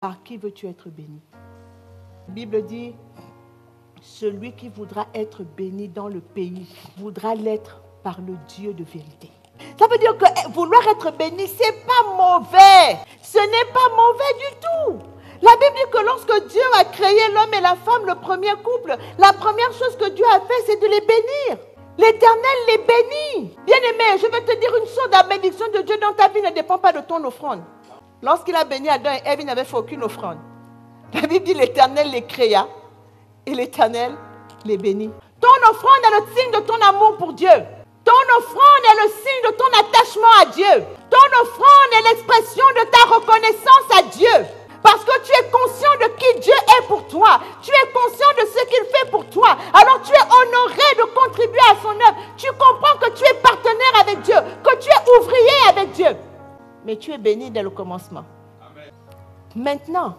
Par qui veux-tu être béni? La Bible dit, celui qui voudra être béni dans le pays voudra l'être par le Dieu de vérité. Ça veut dire que vouloir être béni, ce n'est pas mauvais. Ce n'est pas mauvais du tout. La Bible dit que lorsque Dieu a créé l'homme et la femme, le premier couple, la première chose que Dieu a fait, c'est de les bénir. L'Éternel les bénit. Bien-aimé, je vais te dire une chose, la bénédiction de Dieu dans ta vie ne dépend pas de ton offrande. Lorsqu'il a béni Adam et Ève, il n'avait fait aucune offrande. La Bible dit l'Éternel les créa et l'Éternel les bénit. Ton offrande est le signe de ton amour pour Dieu. Ton offrande est le signe de ton attachement à Dieu. Ton offrande est l'expression de ta reconnaissance à Dieu. Parce que tu es conscient de qui Dieu est pour toi. Tu es conscient de ce qu'il fait pour toi. Alors tu es honoré de contribuer à son œuvre. Tu comprends que tu es partenaire avec Dieu, que tu es ouvrier avec Dieu. Mais tu es béni dès le commencement. Amen. Maintenant,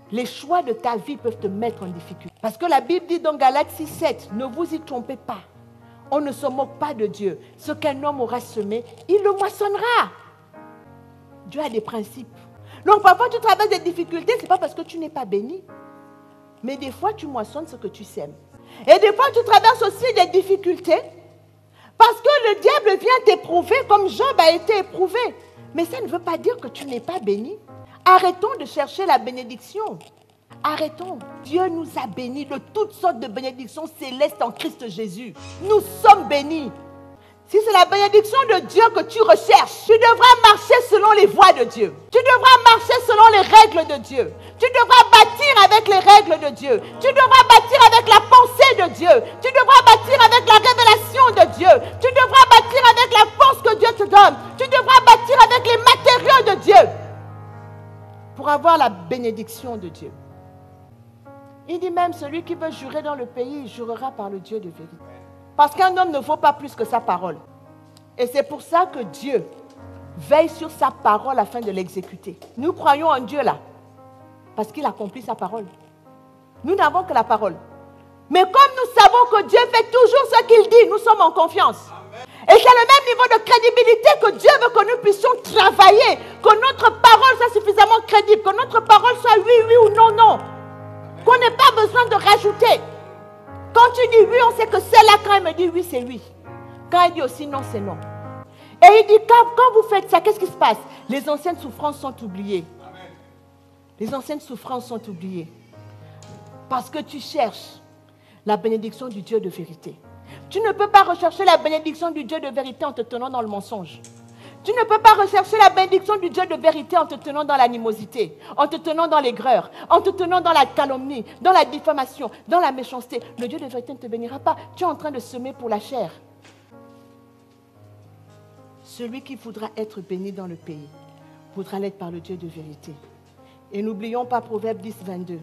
les choix de ta vie peuvent te mettre en difficulté. Parce que la Bible dit dans Galates 6:7, ne vous y trompez pas. On ne se moque pas de Dieu. Ce qu'un homme aura semé, il le moissonnera. Dieu a des principes. Donc parfois tu traverses des difficultés, ce n'est pas parce que tu n'es pas béni. Mais des fois tu moissonnes ce que tu sèmes. Et des fois tu traverses aussi des difficultés parce que le diable vient t'éprouver comme Job a été éprouvé. Mais ça ne veut pas dire que tu n'es pas béni. Arrêtons de chercher la bénédiction. Arrêtons. Dieu nous a bénis de toutes sortes de bénédictions célestes en Christ Jésus. Nous sommes bénis. Si c'est la bénédiction de Dieu que tu recherches, tu devras marcher selon les voies de Dieu. Tu devras marcher selon les règles de Dieu. Tu devras bâtir avec les règles de Dieu. Tu devras bâtir avec la pensée de Dieu. Tu devras bâtir avec la révélation de Dieu. Tu devras bâtir avec la force que Dieu te donne. Tu devras bâtir avec les matériaux de Dieu pour avoir la bénédiction de Dieu. Il dit même, celui qui veut jurer dans le pays, il jurera par le Dieu de vérité. Parce qu'un homme ne vaut pas plus que sa parole. Et c'est pour ça que Dieu veille sur sa parole afin de l'exécuter. Nous croyons en Dieu là, parce qu'il accomplit sa parole. Nous n'avons que la parole. Mais comme nous savons que Dieu fait toujours ce qu'il dit, nous sommes en confiance. Amen. Et c'est le même niveau de crédibilité que Dieu veut que nous puissions travailler, que notre parole soit suffisamment crédible, que notre parole soit oui, oui ou non, non. Qu'on n'ait pas besoin de rajouter. Quand tu dis oui, on sait que c'est là. Quand il me dit oui, c'est oui. Quand il dit aussi non, c'est non. Et il dit, quand vous faites ça, qu'est-ce qui se passe? Les anciennes souffrances sont oubliées. Amen. Les anciennes souffrances sont oubliées. Parce que tu cherches la bénédiction du Dieu de vérité. Tu ne peux pas rechercher la bénédiction du Dieu de vérité en te tenant dans le mensonge. Tu ne peux pas rechercher la bénédiction du Dieu de vérité en te tenant dans l'animosité, en te tenant dans l'aigreur, en te tenant dans la calomnie, dans la diffamation, dans la méchanceté. Le Dieu de vérité ne te bénira pas. Tu es en train de semer pour la chair. Celui qui voudra être béni dans le pays voudra l'être par le Dieu de vérité. Et n'oublions pas Proverbe 10:22.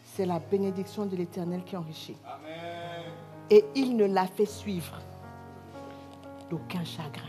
C'est la bénédiction de l'Éternel qui enrichit. Amen. Et il ne la fait suivre d'aucun chagrin.